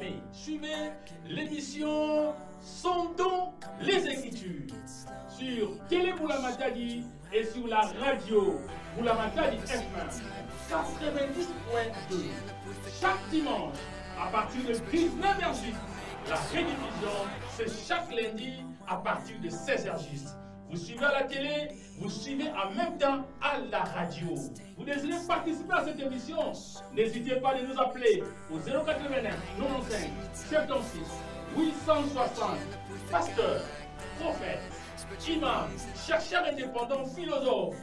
informés. Suivez l'émission Sondons les Écritures sur Télé Boulamatadi et sur la radio Boulamatadi FM 90.2 chaque dimanche à partir de 19h juste. La rediffusion, c'est chaque lundi à partir de 16h juste. Vous suivez à la télé, vous suivez en même temps à la radio. Vous désirez participer à cette émission? N'hésitez pas à nous appeler au 089 95 76 860. Pasteur, prophète, imam, chercheur indépendant, philosophe,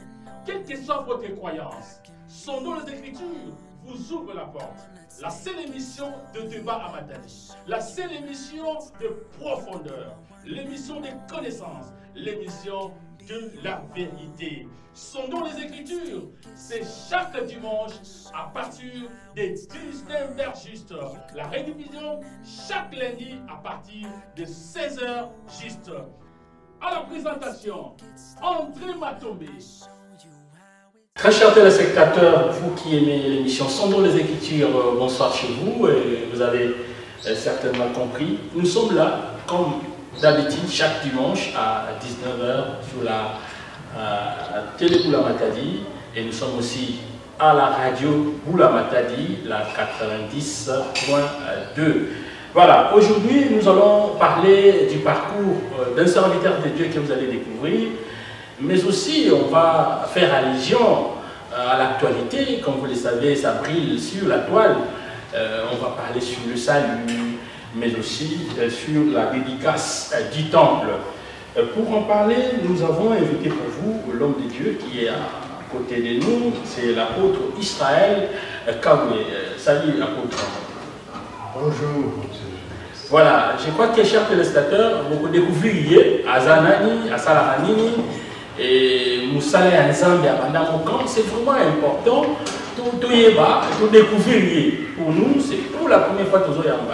quelle que soit votre croyance, Sondons les Écritures vous ouvre la porte. La seule émission de débat à Matadi, la seule émission de profondeur, l'émission de connaissances, l'émission de la vérité. Sondons les Écritures, c'est chaque dimanche à partir des 19h juste. La rediffusion chaque lundi à partir de 16h juste. À la présentation, André Matombe. Très chers téléspectateurs, vous qui aimez l'émission Sondons les Écritures, bonsoir chez vous. Et vous avez certainement compris, nous sommes là, comme d'habitude, chaque dimanche à 19h sur la télé Boulamatadi. Et nous sommes aussi à la radio Boulamatadi, la 90.2. Voilà, aujourd'hui nous allons parler du parcours d'un serviteur de Dieu que vous allez découvrir. Mais aussi, on va faire allusion à l'actualité. Comme vous le savez, ça brille sur la toile. On va parler sur le salut, mais aussi sur la dédicace du temple. Pour en parler, nous avons invité pour vous l'homme de Dieu qui est à côté de nous. C'est l'apôtre Israël Kaboué. Salut, apôtre. Bonjour. Voilà, je crois que, chers téléspectateurs, vous découvririez à Zanani, à Salaranini, et Moussala Nzambi à Bandamokan, c'est vraiment important. Tout découvrir pour nous, c'est pour la première fois que nous avons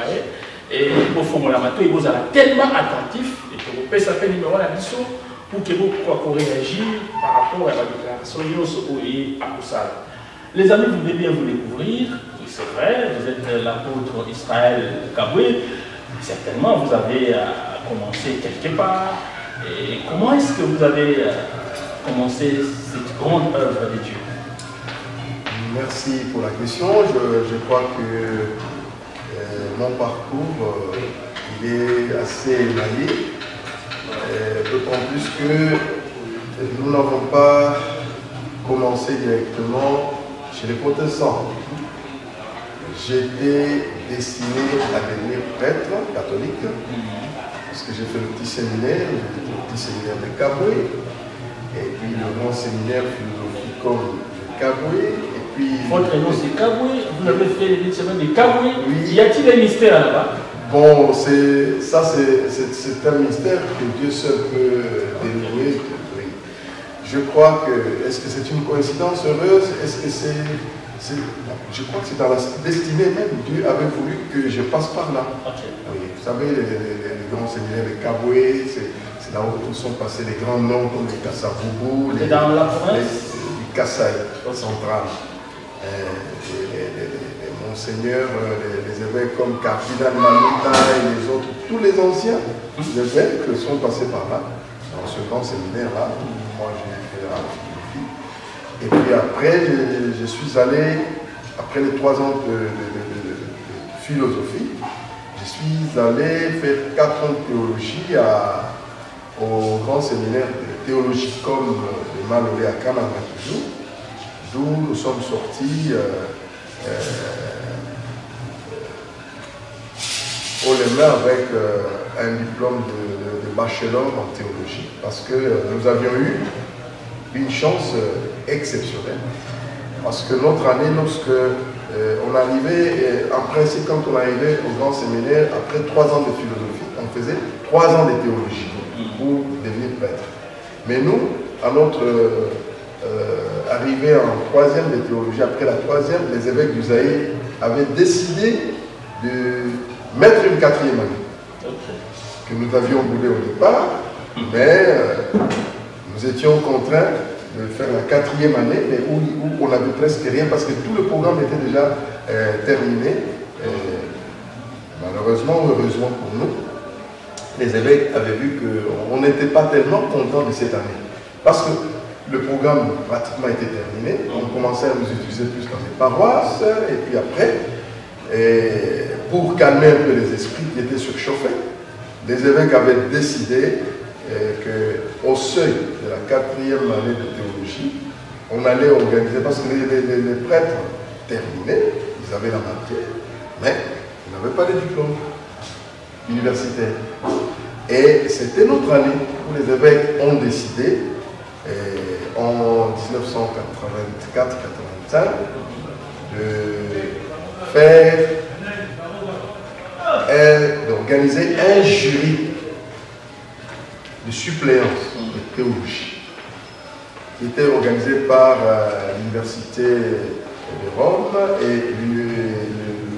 et au fond de la mato, vous êtes tellement attentif et que vous pouvez s'appeler numéro la mission pour que vous puissiez réagir par rapport à la déclaration et à Moussala. Les amis, vous devez bien vous découvrir, c'est vrai, vous êtes l'apôtre Israël Kaboué, certainement vous avez commencé quelque part. Et comment est-ce que vous avez commencé cette grande œuvre de Dieu? Merci pour la question. Je crois que mon parcours il est assez émaillé, d'autant plus que nous n'avons pas commencé directement chez les protestants. J'étais destiné à devenir prêtre catholique. Parce que j'ai fait le petit séminaire de Kaboué, et puis le grand séminaire philosophique de Kaboué, et puis... Votre nom c'est Kaboué, vous avez fait les semaines de Kaboué, oui. Y a-t-il un mystère là-bas? Bon, c'est un mystère que Dieu seul peut dénouer. Oui. Je crois que, est-ce que c'est une coïncidence heureuse? Est-ce que je crois que c'est dans la destinée même. Dieu avait voulu que je passe par là. Okay. Oui, vous savez, les grands séminaires de Kaboué, c'est là où sont passés les grands noms comme les Kassaboubou, C'est dans la province du Kassai central. Les monseigneurs, les évêques comme Cardinal Manuta et les autres, tous les anciens évêques sont passés par là, dans ce grand séminaire-là. Moi, j'ai fait la philosophie. Et puis après, je suis allé, après les 3 ans de philosophie, je suis allé faire 4 ans de théologie au grand séminaire de théologie comme de Malolé à Kananga toujours, d'où nous sommes sortis haut les mains avec un diplôme de bachelor en théologie, parce que nous avions eu une chance exceptionnelle. Parce que notre année, lorsque on arrivait, en principe, quand on arrivait au grand séminaire, après 3 ans de philosophie, on faisait 3 ans de théologie pour devenir prêtre. Mais nous, à notre arrivée en 3e de théologie, après la 3e, les évêques du Zaïre avaient décidé de mettre une 4e année, que nous avions voulu au départ, mais nous étions contraints de faire la 4e année, mais où on n'avait presque rien, parce que tout le programme était déjà terminé. malheureusement ou heureusement pour nous, les évêques avaient vu qu'on n'était pas tellement content de cette année. Parce que le programme pratiquement était terminé, on commençait à nous utiliser plus dans les paroisses, et puis après, pour calmer un peu les esprits qui étaient surchauffés, les évêques avaient décidé qu'au seuil de la 4e année de théologie, on allait organiser, parce que les prêtres terminaient, ils avaient la matière, mais ils n'avaient pas de diplôme universitaire. Et c'était notre année où les évêques ont décidé, en 1984-85, d'organiser un jury de suppléance de théologie qui était organisé par l'Université de Rome et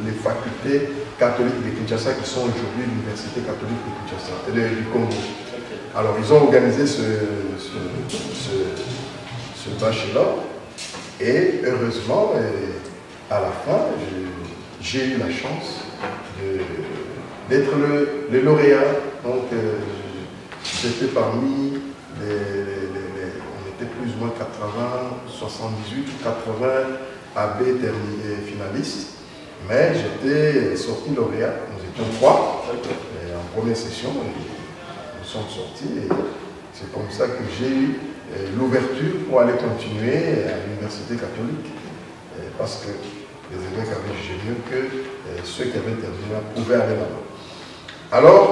les facultés catholiques de Kinshasa qui sont aujourd'hui l'Université catholique de Kinshasa, du Congo. Alors ils ont organisé ce bachelor et heureusement, à la fin, j'ai eu la chance d'être le lauréat. Donc j'étais parmi on était plus ou moins 80, 78, 80 AB finalistes, mais j'étais sorti lauréat. Nous étions 3 en première session, nous sommes sortis et c'est comme ça que j'ai eu l'ouverture pour aller continuer à l'université catholique, parce que les évêques avaient jugé mieux que ceux qui avaient terminé pouvaient aller là-bas. Alors,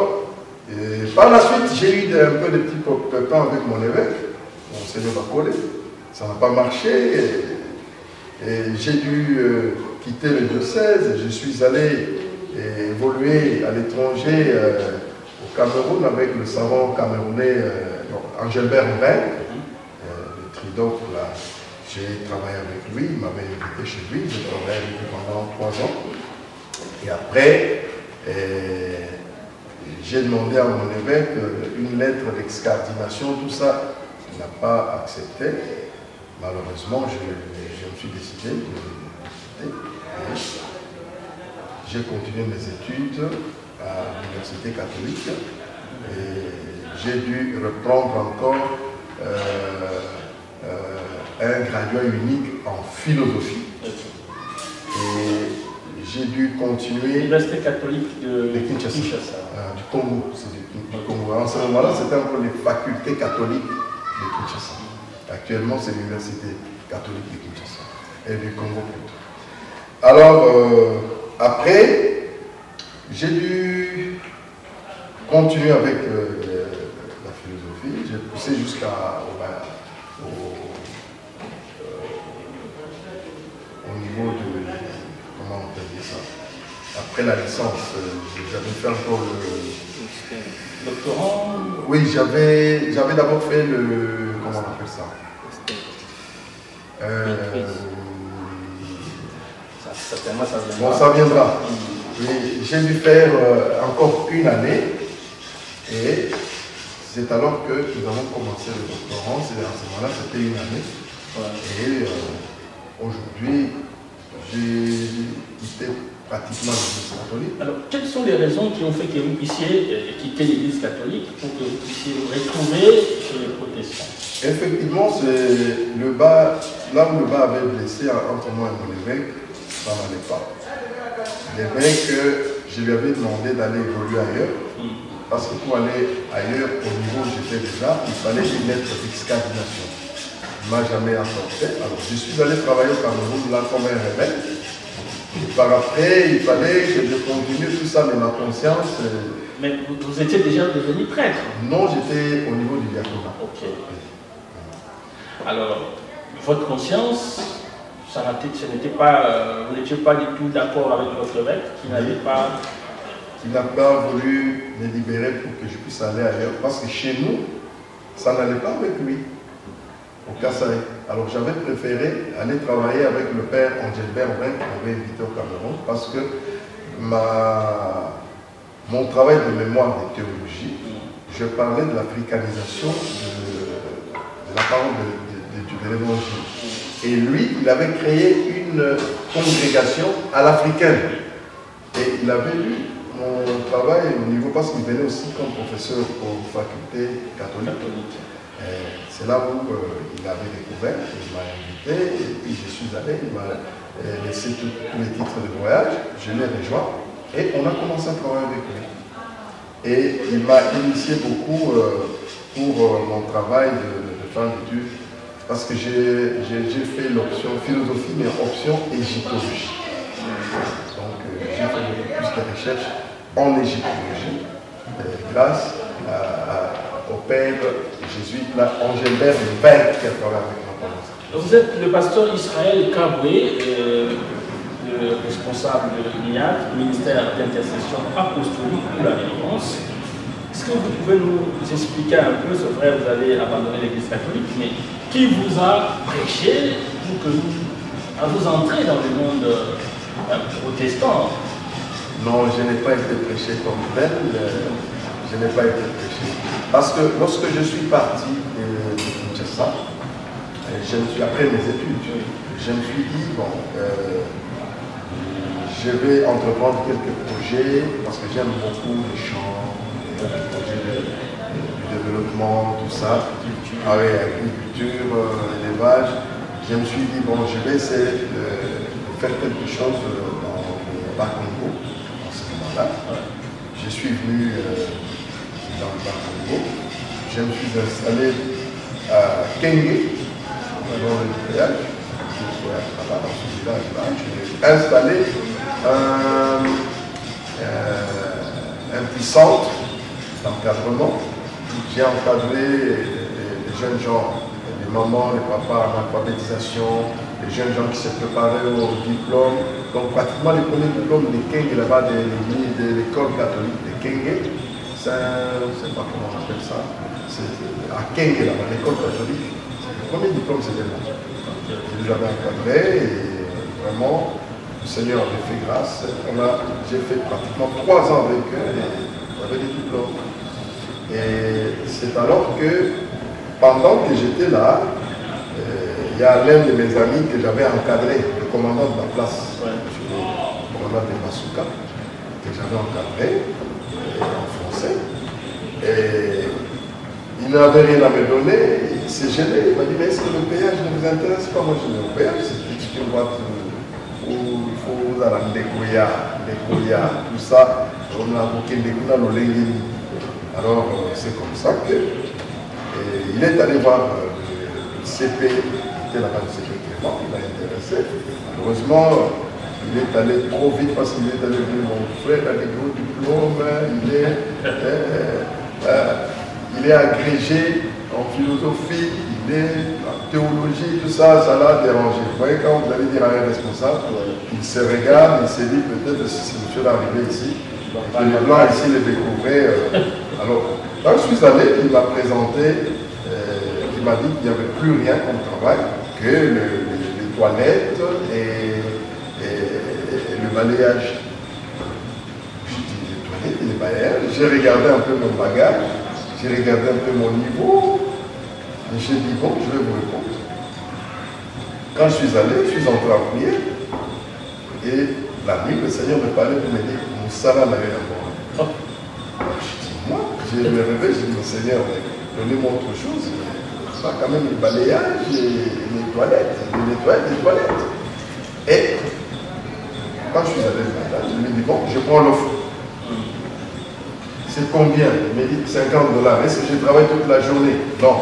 par la suite, j'ai eu un peu de petits pépins avec mon évêque, Monseigneur Bakole. Ça n'a pas marché et j'ai dû quitter le diocèse. Je suis allé évoluer à l'étranger, au Cameroun, avec le savant camerounais Angelbert Mbeng, le Tridoc, là. J'ai travaillé avec lui, il m'avait invité chez lui, j'ai travaillé avec lui pendant 3 ans. Et après, j'ai demandé à mon évêque une lettre d'excardination, tout ça, il n'a pas accepté. Malheureusement, je me suis décidé de j'ai continué mes études à l'Université catholique et j'ai dû reprendre encore un graduat unique en philosophie. Et j'ai dû continuer. L'Université catholique de Kinshasa. Du Congo. Du Congo. En ce moment-là, c'était encore les facultés catholiques de Kinshasa. Actuellement, c'est l'Université catholique de Kinshasa et du Congo plutôt. Alors, après, j'ai dû continuer avec la philosophie. J'ai poussé jusqu'au niveau de, comment on peut dire ça, après la licence, j'avais fait encore le doctorant. Oui, j'avais d'abord fait le, comment on appelle ça, bon, ça viendra. J'ai dû faire encore une année et c'est alors que nous avons commencé le doctorat. C'est à ce moment-là, c'était une année. Et aujourd'hui, j'ai quitté pratiquement l'Église catholique. Alors, quelles sont les raisons qui ont fait que vous puissiez quitter l'Église catholique pour que vous puissiez vous retrouver chez les protestants? Effectivement, c'est le bas, là où le bas avait blessé entre moi et mon évêque, ça n'allait pas. L'évêque, je lui avais demandé d'aller évoluer ailleurs, parce que pour aller ailleurs, au niveau où j'étais déjà, il fallait une lettre d'excardination. Il ne m'a jamais apporté. Alors, je suis allé travailler au Cameroun, là, comme un rebelle. Et par après, il fallait que je continue tout ça, mais ma conscience... Mais vous étiez déjà devenu prêtre? Non, j'étais au niveau du diaconat. Ok. Alors, votre conscience, ce n'était pas, vous n'étiez pas du tout d'accord avec votre évêque qui n'avait pas... Qui n'a pas voulu me libérer pour que je puisse aller ailleurs, parce que chez nous, ça n'allait pas avec lui, au Kassaï. Alors j'avais préféré aller travailler avec le père Angelbert Mbeng qui m'avait invité au Cameroun, parce que mon travail de mémoire de théologie, je parlais de l'africanisation de la parole de l'évangile. Et lui, il avait créé une congrégation à l'africaine. Et il avait lu travail au niveau, parce qu'il venait aussi comme professeur aux facultés catholiques. C'est là où il avait découvert, il m'a invité, et puis je suis allé, il m'a laissé tous les titres de voyage, je l'ai rejoint, et on a commencé à travailler avec lui. Et il m'a initié beaucoup pour mon travail de fin d'études, parce que j'ai fait l'option philosophie, mais option égyptologie. Donc j'ai fait plus de recherches en égyptologie, grâce au père jésuite Engelbert Vert qui a travaillé avec moi. Vous êtes le pasteur Israël Kaboué, le responsable de l'INIAT, ministère d'intercession apostolique pour la délivrance. Est-ce que vous pouvez nous expliquer un peu, c'est vrai, vous avez abandonné l'Église catholique, mais qui vous a prêché pour que vous entrez dans le monde protestant? Non, je n'ai pas été prêché comme tel, je n'ai pas été prêché. Parce que lorsque je suis parti de Kinshasa, après mes études, je me suis dit, bon, je vais entreprendre quelques projets, parce que j'aime beaucoup les champs, les projets du développement, tout ça, avec l'agriculture, l'élevage. Je me suis dit, bon, je vais essayer de faire quelque chose dans le Bas-Congo, en ce moment-là. Je suis venu dans le Bas-Congo. Je me suis installé à Kenge, dans le village. Là-bas, dans ce village-là, j'ai installé un petit centre d'encadrement. J'ai encadré les jeunes gens, les mamans, les papas en alphabétisation, les jeunes gens qui se préparaient au diplôme. Donc pratiquement les premiers diplômes de Kenge là-bas, de l'école catholique de Kenge, je ne sais pas comment on appelle ça, c'est à Kenge là-bas, l'école catholique. Le premier diplôme c'était moi. Je les avais encadrés et vraiment le Seigneur avait fait grâce. J'ai fait pratiquement 3 ans avec eux et j'avais des diplômes. Et c'est alors que pendant que j'étais là, il y a l'un de mes amis que j'avais encadré, le commandant de la place, le commandant de Masuka, que j'avais encadré en français. Et il n'avait rien à me donner, il s'est gêné, il m'a dit, mais est-ce que le péage ne vous intéresse pas? Moi je dis, le péage, c'est une boîte où il faut aller en décoya, tout ça, on a bouqué des coups dans l'olengini. Alors c'est comme ça qu'il est allé voir le CP, il était là-bas le CP Clément, il m'a intéressé. Malheureusement, il est allé trop vite parce qu'il est allé voir mon frère, il a des gros diplômes, il est agrégé en philosophie, il est en théologie, tout ça, ça l'a dérangé. Vous voyez, quand vous allez dire à un responsable, il se regarde, il se dit peut-être si ce monsieur est arrivé ici, et les blancs ici les découvraient. Alors, quand je suis allé, il m'a présenté, il m'a dit qu'il n'y avait plus rien comme travail que les toilettes et le balayage. J'ai dit, les toilettes et le balayage. J'ai regardé un peu mon bagage, j'ai regardé un peu mon niveau, et j'ai dit, bon, je vais vous répondre. Quand je suis allé, je suis entré en prière, et la nuit, le Seigneur me parlait pour me dire, mon salaire n'avait rien à voir. Moi, je me réveille, je dis, mais Seigneur, donnez-moi autre chose. Pas quand même le balayage et les toilettes, le nettoyage des toilettes. Et quand je suis allé le matin, je lui ai dit, bon, je prends l'offre. C'est combien? Il m'a dit $50. Est-ce que je travaille toute la journée? Non.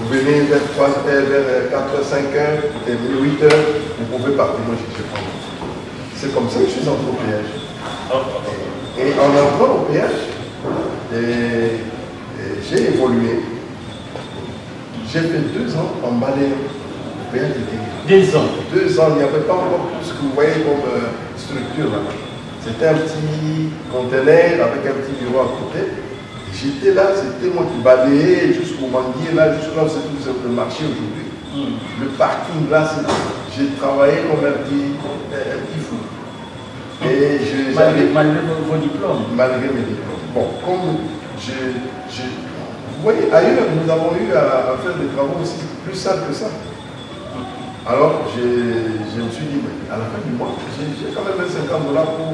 Vous venez vers 4 h 5 h et 8 h, vous pouvez partir. Moi, je prends l'offre. C'est comme ça que je suis entré au péage. Et en entrant au péage, j'ai évolué. J'ai fait 2 ans en balayant au péage de Kenge. 2 ans. 2 ans, il n'y avait pas encore tout ce que vous voyez comme structure là. C'était un petit conteneur avec un petit bureau à côté. J'étais là, c'était moi qui balayais jusqu'au manguier, là, jusqu'à là, c'est tout le marché aujourd'hui. Le parking là, j'ai travaillé comme un petit fou. Et malgré vos diplômes. Malgré mes diplômes. Bon, comme vous voyez, ailleurs, nous avons eu à faire des travaux aussi plus simples que ça. Alors, je me suis dit, mais à la fin du mois, j'ai quand même 50 $ pour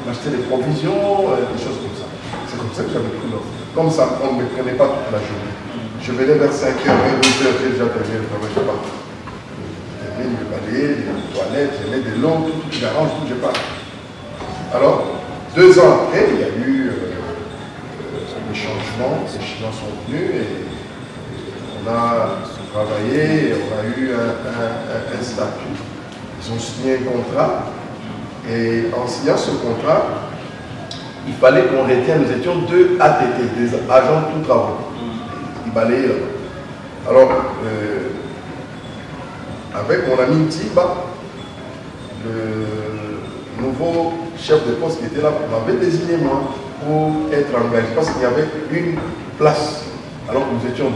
m'acheter des provisions, des choses comme ça. C'est comme ça que j'avais pris l'offre. Comme ça, on ne me prenait pas toute la journée. Je venais vers 5h, 8h, j'ai déjà terminé le travail, je pars. Je termine le balai, les toilettes, je mets de l'eau, tout, j'arrange tout, je pars. Alors, 2 ans après, il y a eu des changements, ces Chinois sont venus et on a travaillé, on a eu un statut. Ils ont signé un contrat et en signant ce contrat, il fallait qu'on retienne, nous étions 2 ATT, des agents de tout travail. Ils balayaient là-bas. Alors, avec mon ami Tiba, le nouveau chef de poste qui était là, m'avait désigné moi pour être engagé parce qu'il y avait une place alors que nous étions 2.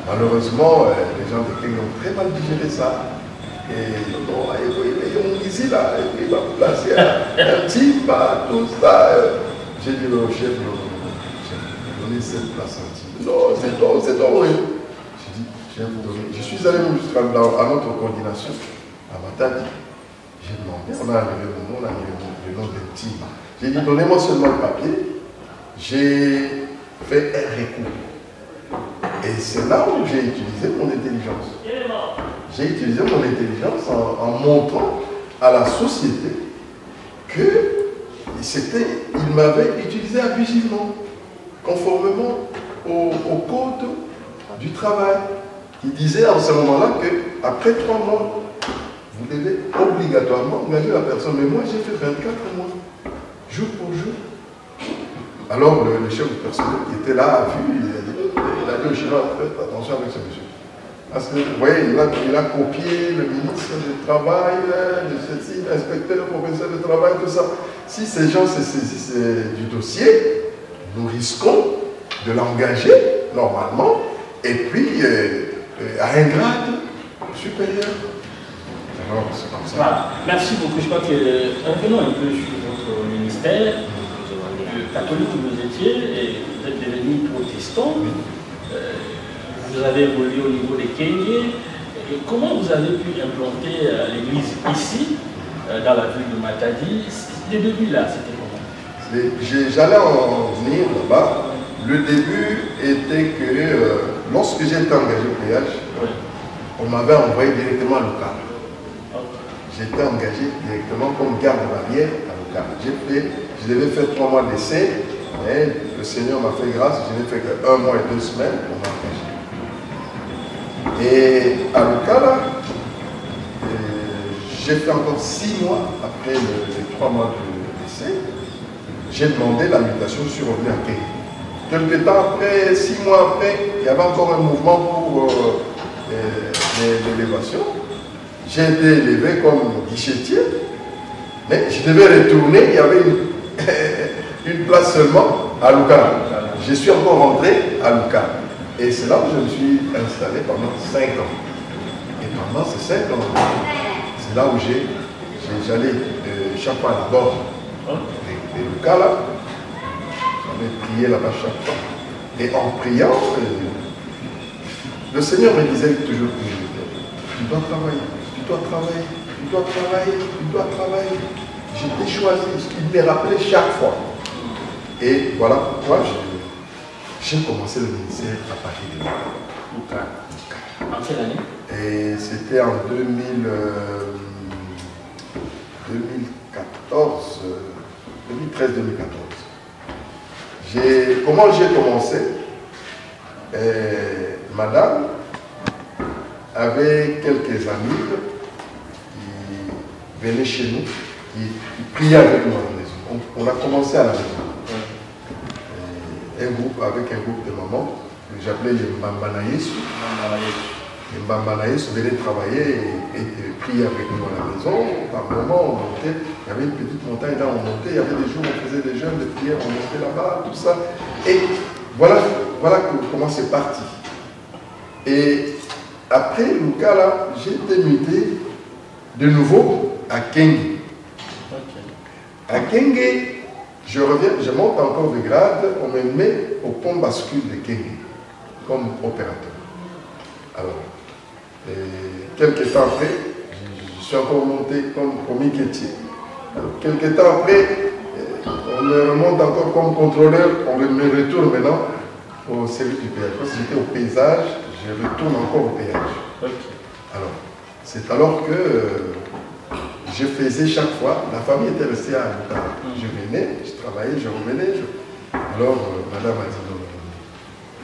Malheureusement, les gens de Kenya ont très mal digéré ça. Et bon, ils ici là, il va placer un type, tout ça. J'ai dit au chef, donnez cette place à un type. Non, c'est toi, oui. J'ai dit, chef, je suis allé jusqu'à notre coordination, à Matadi. J'ai demandé, on a arrivé mon nom, on a arrivé le nom d'un type. J'ai dit, donnez-moi seulement le papier. J'ai fait un recours. Et c'est là où j'ai utilisé mon intelligence. J'ai utilisé mon intelligence en montrant à la société que il m'avait utilisé abusivement, conformément au code du travail. Il disait en ce moment-là qu'après 3 mois, vous devez obligatoirement engager la personne. Mais moi, j'ai fait 24 mois, jour pour jour. Alors, le chef du personnel qui était là a vu, il a dit au Chinois, faites attention avec ce monsieur. Parce que, vous voyez, il a copié le ministre du Travail, l'inspecteur, le professeur de travail, tout ça. Si ces gens se saisissent du dossier, nous risquons de l'engager normalement et puis à un grade supérieur. Alors, c'est comme ça. Voilà. Merci beaucoup. Je crois que revenons un peu sur votre ministère. Catholique où vous étiez, et vous êtes devenu protestant. Vous avez évolué au niveau des Kenyans. Et comment vous avez pu implanter l'église ici, dans la ville de Matadi? Le début là, c'était comment? J'allais en venir là-bas. Le début était que lorsque j'étais engagé au péage, on m'avait envoyé directement à Local. J'étais engagé directement comme garde-barrière à Local. Je devais faire 3 mois d'essai, mais le Seigneur m'a fait grâce, je n'ai fait que 1 mois et 2 semaines pour m'engager. Et à Local, j'ai fait encore 6 mois après les 3 mois d'essai. J'ai demandé la mutation, je suis revenu à Kenya. Quelque temps après, 6 mois après, il y avait encore un mouvement pour l'élévation. J'ai été élevé comme guichetier, mais je devais retourner, il y avait une place seulement à Local. Je suis encore rentré à Local. Et c'est là où je me suis installé pendant 5 ans. Et pendant ces 5 ans, c'est là où j'allais chaque fois à la bord de Local. J'avais prié là-bas chaque fois. Et en priant, le Seigneur me disait toujours, tu dois travailler, tu dois travailler, tu dois travailler, tu dois travailler. J'étais choisi, il me rappelait chaque fois. Et voilà pourquoi j'ai commencé le ministère à partir de Local. En quelle année? Et c'était en 2013-2014. Comment j'ai commencé? Madame avait quelques amis qui venaient chez nous, qui priaient avec nous à la maison. On a commencé à la maison. Avec un groupe de mamans que j'appelais les Mbambanaïs. Les Mbambanaïs venaient travailler et prier avec nous à la maison. Par moment, on montait, il y avait une petite montagne là, on montait, il y avait des jours où on faisait des jeûnes de prière, on montait là-bas, tout ça. Et voilà comment c'est parti. Et après Local, là, j'ai été muté de nouveau à Kenge. À Kenge, je reviens, je monte encore de grade, on me met au pont bascule de Kenge comme opérateur. Alors, Et quelques temps après, je suis encore monté comme commis quêtier. Quelques temps après, on me remonte encore comme contrôleur, on me retourne maintenant au service du péage. Parce que j'étais au paysage, je retourne encore au péage. Alors, c'est alors que je faisais chaque fois, la famille était restée à Luka. Je venais, je travaillais, je revenais. Alors, madame a dit non,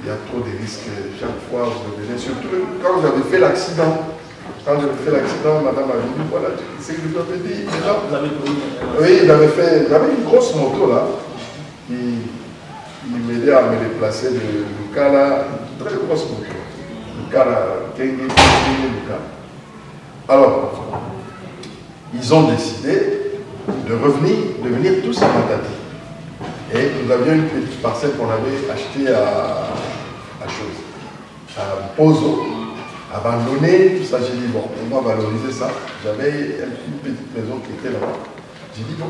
il y a trop de risques. Chaque fois, je revenais, surtout quand j'avais fait l'accident. Quand j'avais fait l'accident, madame avait dit voilà, c'est ce que je vous avais dit. Oui, il avait fait, il avait une grosse moto là. Il m'aidait à me déplacer de Luka là, une très grosse moto. Luka là, Kenge, Luka. Alors, ils ont décidé de revenir, de venir tous à Matadi. Et nous avions une petite parcelle qu'on avait achetée à Pozo, abandonnée, tout ça. J'ai dit, bon, on va valoriser ça. J'avais une petite maison qui était là-bas. J'ai dit, bon,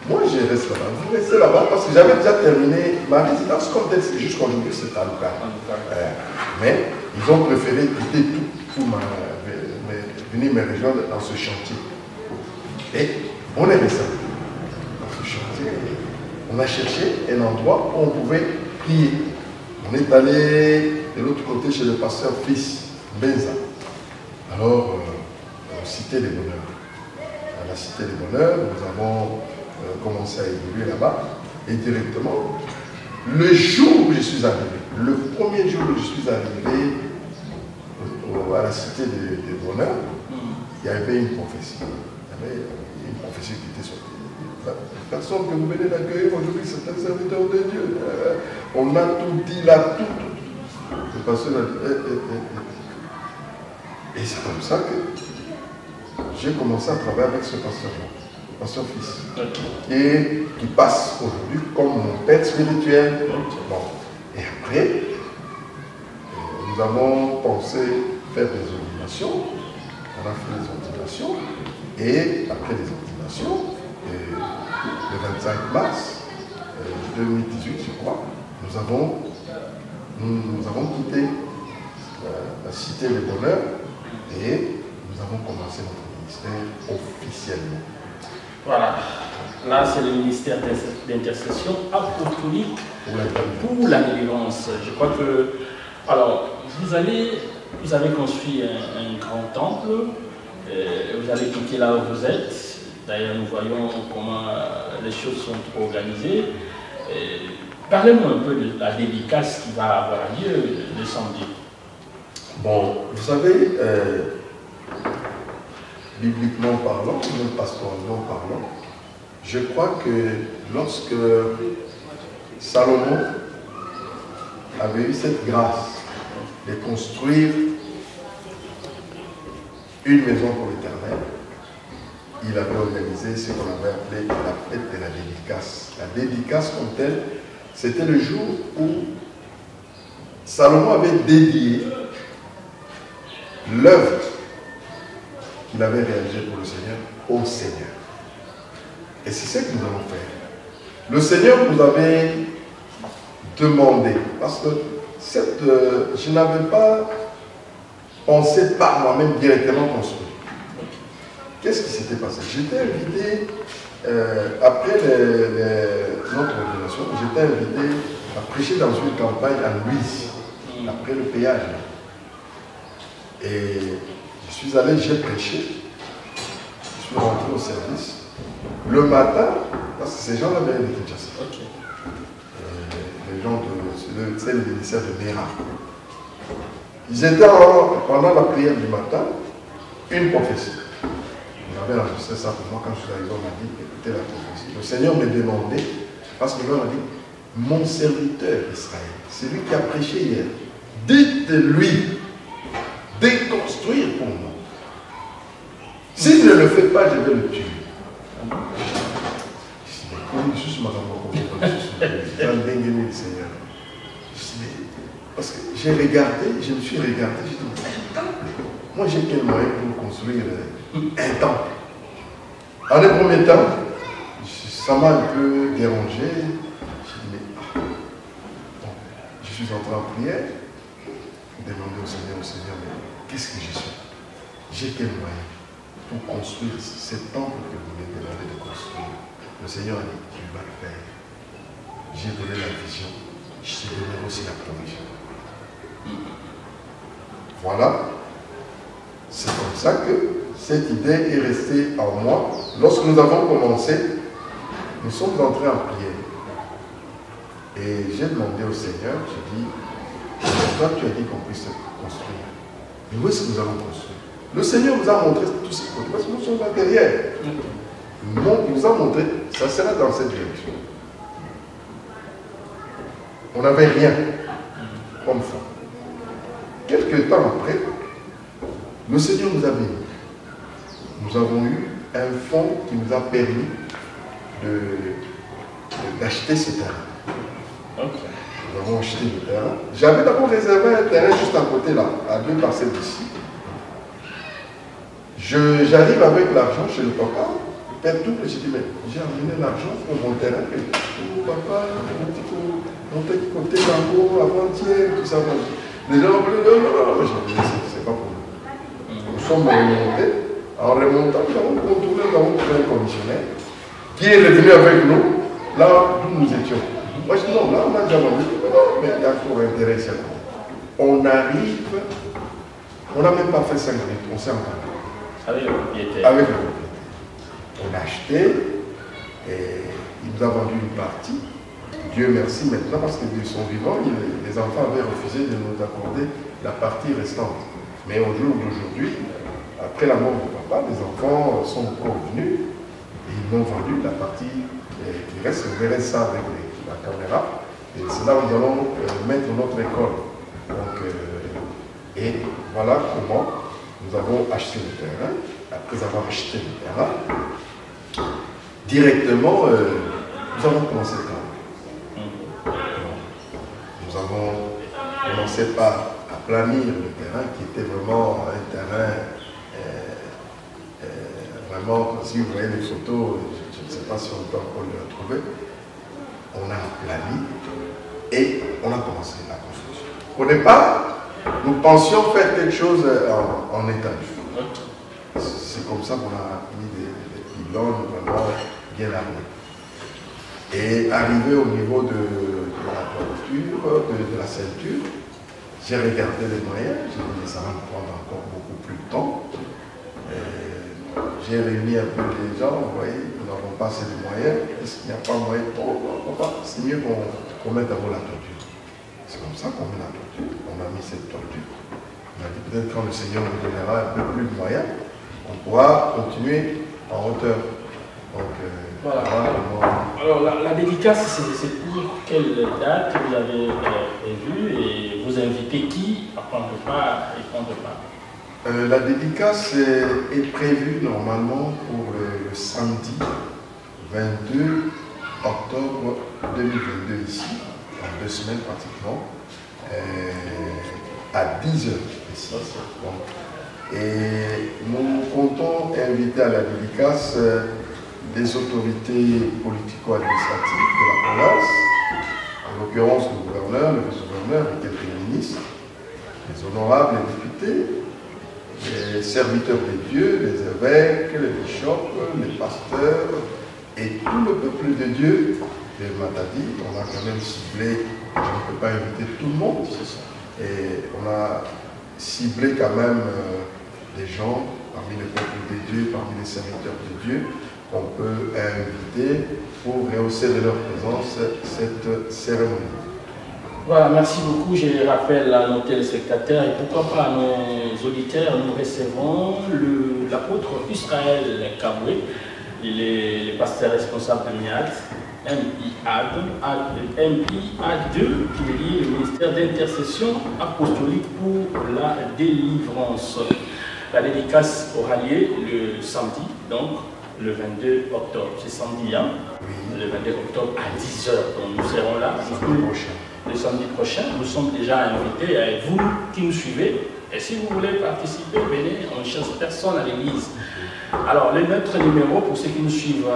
moi je reste là-bas. Vous restez là-bas parce que j'avais déjà terminé ma résidence comme telle, jusqu'aujourd'hui, c'est à Luka. Mais ils ont préféré quitter tout pour venir me rejoindre dans ce chantier. Et on est resté dans ce chantier. On a cherché un endroit où on pouvait prier. On est allé de l'autre côté chez le pasteur Fils Benza. Alors, Cité des Bonheurs. À la Cité des Bonheurs, nous avons commencé à évoluer là-bas. Et directement, le jour où je suis arrivé, le premier jour où je suis arrivé à la Cité des Bonheurs, il y avait une prophétie. Il y avait une prophétie qui était sortie. La personne que vous venez d'accueillir aujourd'hui, c'est un serviteur de Dieu. On a tout dit là, tout. Le pasteur a dit, Et c'est comme ça que j'ai commencé à travailler avec ce pasteur-là, le pasteur Fils, et qui passe aujourd'hui comme mon père spirituel. Bon. Et après, nous avons pensé faire des ordinations. On a fait des ordinations. Et après les ordinations, le 25 mars 2018, je crois, nous avons quitté la Cité des Bonheurs et nous avons commencé notre ministère officiellement. Voilà, là c'est le ministère d'intercession apostolique pour la délivrance. Je crois que, alors, vous avez construit un grand temple. Vous avez quitté là où vous êtes. D'ailleurs, nous voyons comment les choses sont organisées. Parlez-nous un peu de la dédicace qui va avoir lieu le samedi. Bon, vous savez, bibliquement parlant, même pastoralement parlant, je crois que lorsque Salomon avait eu cette grâce de construire une maison pour l'Éternel, il avait organisé ce qu'on avait appelé la fête de la dédicace. La dédicace comme telle, c'était le jour où Salomon avait dédié l'œuvre qu'il avait réalisée pour le Seigneur au Seigneur. Et c'est ce que nous allons faire. Le Seigneur nous avait demandé, parce que je n'avais pas pensé par moi-même directement construire. Qu'est-ce qui s'était passé? J'étais invité, après notre ordination, j'étais invité à prêcher dans une campagne à Louise, après le péage. Et je suis allé, j'ai prêché, je suis rentré au service. Le matin, parce que ces gens-là venaient de Kinshasa. Les gens c'est le ministère de Mera. Ils étaient pendant la prière du matin, une prophétie. J'avais enregistré ça pour moi quand je suis arrivé, on m'a dit, écoutez la prophétie. Le Seigneur me demandait, parce que l'on a dit, mon serviteur Israël, c'est lui qui a prêché hier, dites-lui de construire pour moi. S'il ne le fait pas, je vais le tuer. Parce que j'ai regardé, je me suis regardé, j'ai dit, moi j'ai quel moyen pour construire un temple? En un premier temps, ça m'a un peu dérangé. J'ai dit, mais bon, je suis entré en prière, demander au Seigneur, mais qu'est-ce que je suis? j'ai quel moyen pour construire ce temple que vous m'avez demandé de construire? Le Seigneur a dit, tu vas le faire. J'ai donné la vision, je t'ai donné aussi la provision. Voilà, c'est comme ça que cette idée est restée en moi. Lorsque nous avons commencé, nous sommes entrés en prière. Et j'ai demandé au Seigneur, j'ai dit, toi tu as dit qu'on puisse construire. Mais où est-ce que nous allons construire? Le Seigneur nous a montré tous ces côtés, parce que nous sommes là derrière. Il nous a montré, ça sera dans cette direction. On n'avait rien comme ça. Quelques temps après, le Seigneur nous a bénis. Nous avons eu un fonds qui nous a permis d'acheter ce terrain. Okay. Nous avons acheté le terrain. J'avais d'abord réservé un terrain juste à côté là, à 2 parcelles d'ici. J'arrive avec l'argent chez le papa. Père Double, j'ai dit, mais j'ai amené l'argent pour mon terrain. Oh, papa, on t'a côté là-haut, avant-hier, tout ça. Les gens ont dit, non, c'est pas pour nous. Nous sommes remontés. En remontant, nous avons contourné, nous avons trouvé un commissionnaire qui est revenu avec nous, là où nous étions. Moi, je dis, non, là, on a déjà vendu. Non, mais il y a trop intérêt ici. On arrive, on n'a même pas fait 5 minutes, on s'est entendu. Avec le propriétaire. Avec le propriétaire. On a acheté et il nous a vendu une partie. Dieu merci maintenant parce que de son vivant, les enfants avaient refusé de nous accorder la partie restante. Mais au jour d'aujourd'hui, après la mort de papa, les enfants sont revenus et ils m'ont vendu la partie qui reste. Vous verrez ça avec la caméra. Et c'est là où nous allons mettre notre école. Donc, et voilà comment nous avons acheté le terrain. Après avoir acheté le terrain, directement, nous avons commencé le travail. Nous avons commencé par aplanir le terrain qui était vraiment un terrain, vraiment, si vous voyez les photos, je ne sais pas si on peut encore le retrouver, on a aplani et on a commencé la construction. Au départ, nous pensions faire quelque chose en étage. C'est comme ça qu'on a mis des pylônes vraiment bien armés. Et arrivé au niveau de la toiture, de la ceinture, j'ai regardé les moyens, j'ai dit que ça va me prendre encore beaucoup plus de temps. J'ai réuni un peu les gens, vous voyez, nous n'avons pas assez de moyens. Est-ce qu'il n'y a pas moyen? C'est mieux qu'on mette d'abord la toiture. C'est comme ça qu'on met la toiture. On a mis cette toiture. On a dit peut-être quand le Seigneur nous donnera un peu plus de moyens, on pourra continuer en hauteur. Donc, voilà. Alors, la dédicace, c'est pour quelle date vous avez prévu et vous invitez qui à prendre part et prendre part? La dédicace est prévue normalement pour le samedi 22 octobre 2022 ici, en 2 semaines pratiquement, à 10h ici. Et nous comptons inviter à la dédicace des autorités politico-administratives de la province, en l'occurrence le gouverneur, le vice-gouverneur et quelques ministres, les honorables et députés, les serviteurs de Dieu, les évêques, les bishops, les pasteurs et tout le peuple de Dieu de Matadi. On a quand même ciblé, je ne peux pas inviter tout le monde, et on a ciblé quand même des gens parmi le peuple de Dieu, parmi les serviteurs de Dieu, qu'on peut inviter pour rehausser de leur présence cette cérémonie. Voilà, merci beaucoup. Je rappelle à nos téléspectateurs et pourquoi pas à nos auditeurs, nous recevons l'apôtre Israël Kaboué, il est le pasteur responsable de MIAD, MIAD2, qui est le ministère d'intercession apostolique pour la délivrance. La dédicace aura lieu le samedi, donc le 22 octobre. C'est samedi, hein? Oui. Le 22 octobre à 10h. Donc nous serons là. Le samedi prochain, nous sommes déjà invités, et vous qui nous suivez, et si vous voulez participer, venez, on ne chasse personne à l'église. Alors, notre numéro, pour ceux qui nous suivent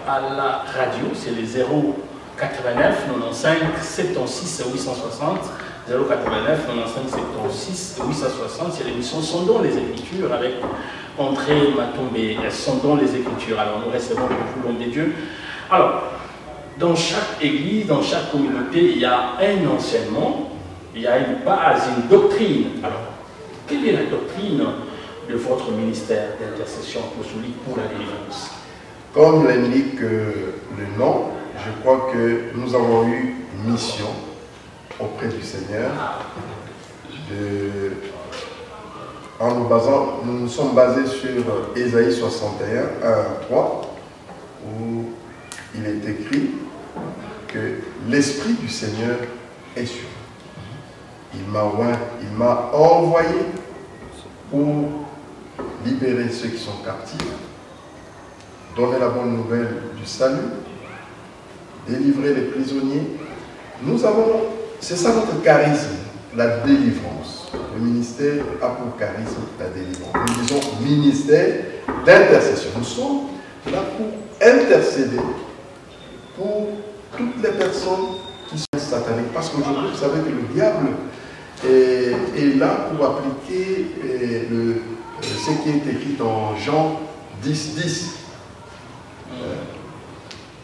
à la radio, c'est le 089 95 76 860 089 95 76 860. C'est l'émission Sondons les Écritures avec André Matombé. Sondons les Écritures. Alors nous recevons le nom de Dieu. Alors, dans chaque église, dans chaque communauté, il y a un enseignement, il y a une base, une doctrine. Alors, quelle est la doctrine de votre ministère d'intercession apostolique pour la délivrance? Comme l'indique le nom, je crois que nous avons eu mission auprès du Seigneur en nous basant, nous nous sommes basés sur Ésaïe 61, 1 à 3, où il est écrit que l'Esprit du Seigneur est sur moi. Il m'a envoyé pour libérer ceux qui sont captifs, donner la bonne nouvelle du salut, délivrer les prisonniers. Nous avons, c'est ça notre charisme, la délivrance. Le ministère a pour charisme la délivrance. Nous disons ministère d'intercession. Nous sommes là pour intercéder pour toutes les personnes qui sont sataniques. Parce qu'aujourd'hui, vous savez que le diable est là pour appliquer ce qui est écrit dans Jean 10, 10.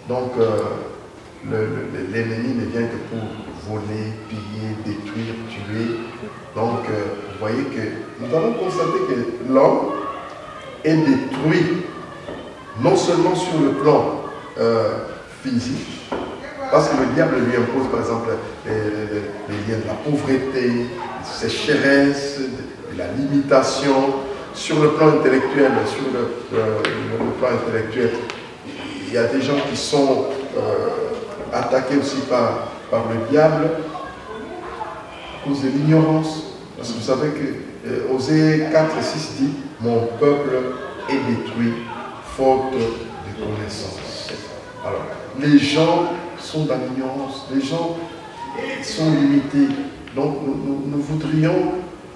Donc, l'ennemi ne vient que pour voler, piller, détruire, tuer. Donc, vous voyez que nous avons constaté que l'homme est détruit, non seulement sur le plan physique, parce que le diable lui impose par exemple les liens de la pauvreté, sécheresse, de la limitation. Sur le plan intellectuel, il y a des gens qui sont attaqués aussi par le diable à cause de l'ignorance. Parce que vous savez que Osée 4 et 6 dit « Mon peuple est détruit faute de connaissance ». Alors, les gens sont dans l'ignorance, les gens sont limités. Donc nous voudrions,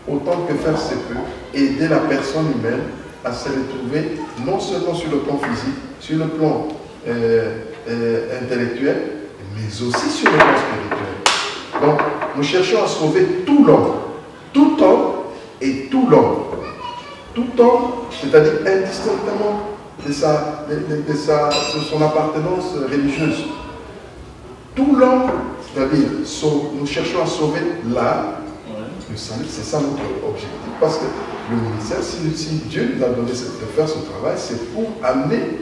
autant que faire se peut, aider la personne humaine à se retrouver non seulement sur le plan physique, sur le plan intellectuel, mais aussi sur le plan spirituel. Donc nous cherchons à sauver tout l'homme et tout l'homme. Tout homme, c'est-à-dire indistinctement de son appartenance religieuse. Tout l'homme, c'est-à-dire nous cherchons à sauver l'âme, le salut, c'est ça notre objectif. Parce que le ministère, si Dieu nous a donné de faire ce travail, c'est pour amener,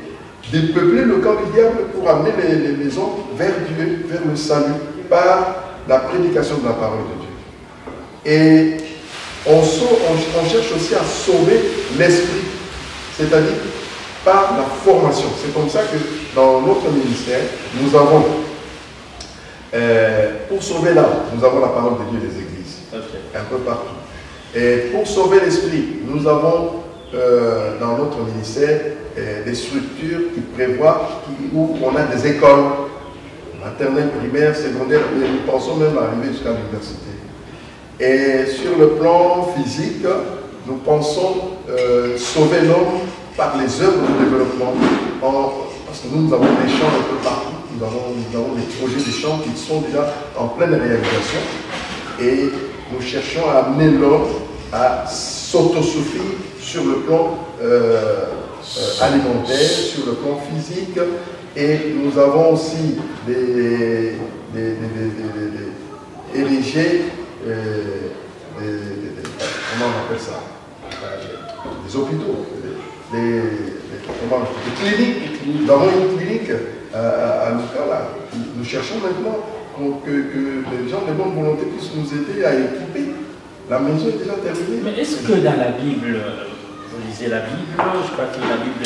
dépeupler le camp du diable, pour amener les hommes vers Dieu, vers le salut, par la prédication de la parole de Dieu. Et on cherche aussi à sauver l'esprit, c'est-à-dire par la formation. C'est comme ça que dans notre ministère, nous avons, pour sauver l'âme, nous avons la parole de Dieu et les églises, un peu partout. Et pour sauver l'esprit, nous avons dans notre ministère des structures qui prévoient, où on a des écoles, maternelles, primaires, secondaires, et nous pensons même arriver jusqu'à l'université. Et sur le plan physique, nous pensons sauver l'homme par les œuvres de développement. Parce que nous avons des champs un peu partout, nous avons des projets de champs qui sont déjà en pleine réalisation. Et nous cherchons à amener l'homme à s'autosuffire sur le plan alimentaire, sur le plan physique. Et nous avons aussi érigé comment on appelle ça, des hôpitaux, des cliniques. Nous avons une clinique à Lucas. Nous cherchons maintenant que les gens de bonne volonté puissent nous aider à équiper. La maison est déjà terminée. Mais est-ce que dans la Bible, vous lisez la Bible, je crois que la Bible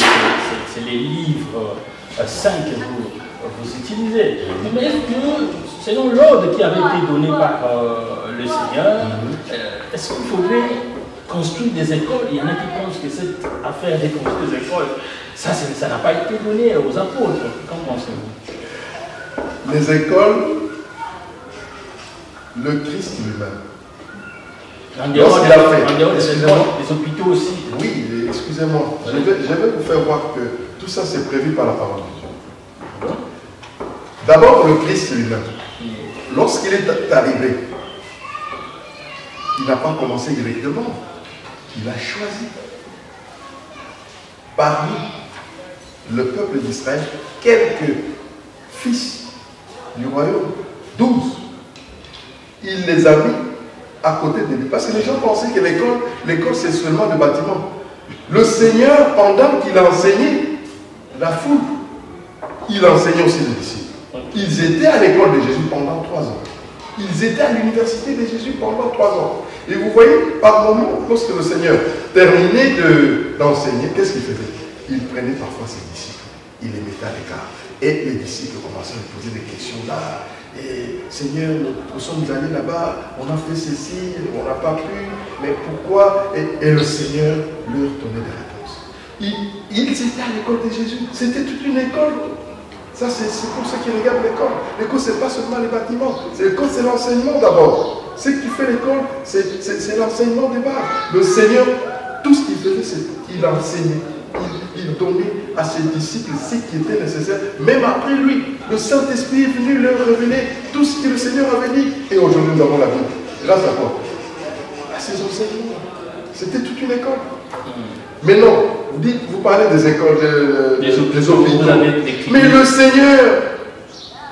c'est les livres saints que vous utilisez. Mais est-ce que, selon l'ordre qui avait été donné par le Seigneur, est-ce qu'il faudrait construire des écoles? Il y en a qui pensent que cette affaire de construire des écoles, ça n'a pas été donné aux apôtres. Qu'en pensez-vous? Les écoles, le Christ lui-même. En dehors des hôpitaux aussi. Oui, excusez-moi. Je vais vous faire voir que tout ça c'est prévu par la parole de Dieu. D'abord, le Christ lui-même. Lorsqu'il est arrivé, il n'a pas commencé directement. Il a choisi parmi le peuple d'Israël quelques fils du royaume, 12. Il les a mis à côté de lui. Parce que les gens pensaient que l'école c'est seulement le bâtiment. Le Seigneur, pendant qu'il a enseigné la foule, il enseignait aussi les disciples. Ils étaient à l'école de Jésus pendant 3 ans. Ils étaient à l'université de Jésus pendant 3 ans. Et vous voyez, par moments, lorsque le Seigneur terminait d'enseigner, qu'est-ce qu'il faisait? Il prenait parfois ses disciples, il les mettait à l'écart. Et les disciples commençaient à lui poser des questions là. Et Seigneur, nous sommes allés là-bas, on a fait ceci, on n'a pas pu, mais pourquoi? Et le Seigneur leur donnait des réponses. Ils étaient à l'école de Jésus, c'était toute une école. Ça, c'est pour ceux qui regardent l'école. L'école, ce n'est pas seulement les bâtiments. L'école, c'est l'enseignement d'abord. Ce qui fait l'école, c'est l'enseignement des bases. Le Seigneur, tout ce qu'il faisait, c'est qu'il enseignait. Il donnait à ses disciples ce qui était nécessaire. Même après lui, le Saint-Esprit est venu leur révéler tout ce que le Seigneur avait dit. Et aujourd'hui, nous avons la Bible. Grâce à quoi? À ses enseignements. C'était toute une école. Mais non, vous parlez des écoles, des hôpitaux. Mais le Seigneur,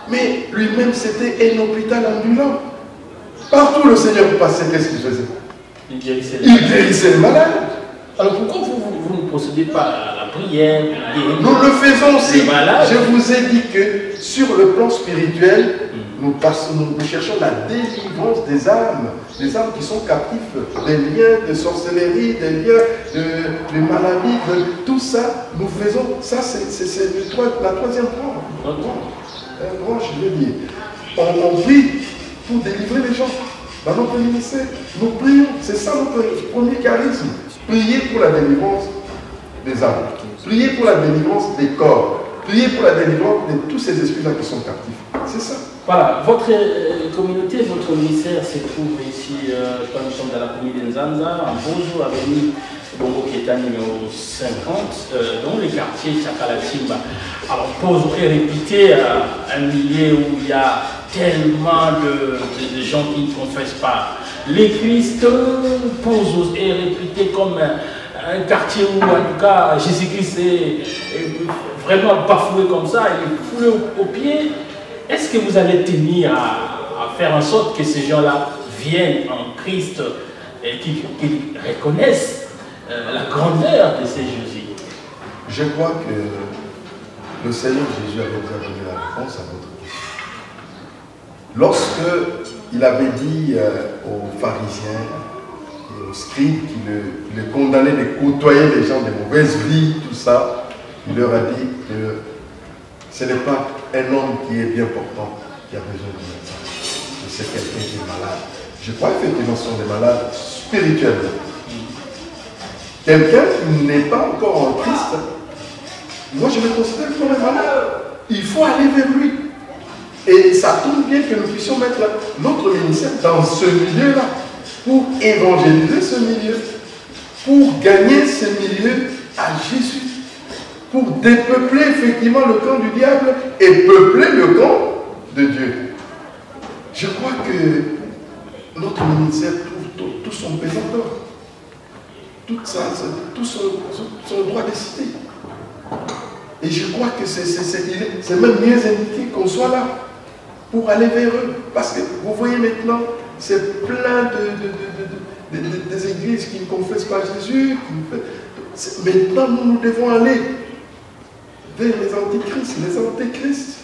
mais lui-même, c'était un hôpital ambulant. Partout le Seigneur passait, qu'est-ce qu'il faisait? Il guérissait les malades. Alors pourquoi vous ne procédez pas à la prière? Nous le faisons aussi. Je vous ai dit que sur le plan spirituel, nous cherchons la délivrance des âmes qui sont captives, des liens de sorcellerie, des liens de maladies, de tout ça, nous faisons, ça c'est la troisième branche, je veux dire. On prie pour délivrer les gens dans notre ministère. Nous prions, c'est ça notre premier charisme. Prier pour la délivrance des âmes, prier pour la délivrance des corps, prier pour la délivrance de tous ces esprits-là qui sont captifs. C'est ça. Voilà, votre communauté, votre ministère se trouve ici, quand nous sommes dans la commune de Nzanza, en Bozo, avenue Bongo Keta numéro 50, dans le quartier Chakalatimba. Alors, Bozo est réputé un milieu où il y a tellement de gens qui ne confessent pas les Christ. Bozo est réputé comme un quartier où, en tout cas, Jésus-Christ est vraiment bafoué comme ça, il est foulé aux pieds. Est-ce que vous allez tenir à faire en sorte que ces gens-là viennent en Christ et qu'ils reconnaissent la grandeur de ces Jésus? Je crois que le Seigneur Jésus avait déjà donné la réponse à votre question. Lorsqu'il avait dit aux pharisiens et aux scribes qui le condamnaient de côtoyer les gens de mauvaise vie, tout ça, il leur a dit que ce n'est pas un homme qui est bien portant qui a besoin de médecin. C'est quelqu'un qui est malade. Je crois effectivement que ce sont des malades spirituels. Quelqu'un qui n'est pas encore en Christ, moi je le considère comme un malade. Il faut aller vers lui. Et ça tombe bien que nous puissions mettre notre ministère dans ce milieu-là pour évangéliser ce milieu, pour gagner ce milieu à Jésus, pour dépeupler effectivement le camp du diable et peupler le camp de Dieu. Je crois que notre ministère trouve tout son pesanteur, tout son droit de cité. Et je crois que c'est même mieux indiqué qu'on soit là pour aller vers eux. Parce que vous voyez maintenant, c'est plein des églises qui ne confessent pas Jésus. Maintenant, nous devons aller vers les antichrists, les antéchrists,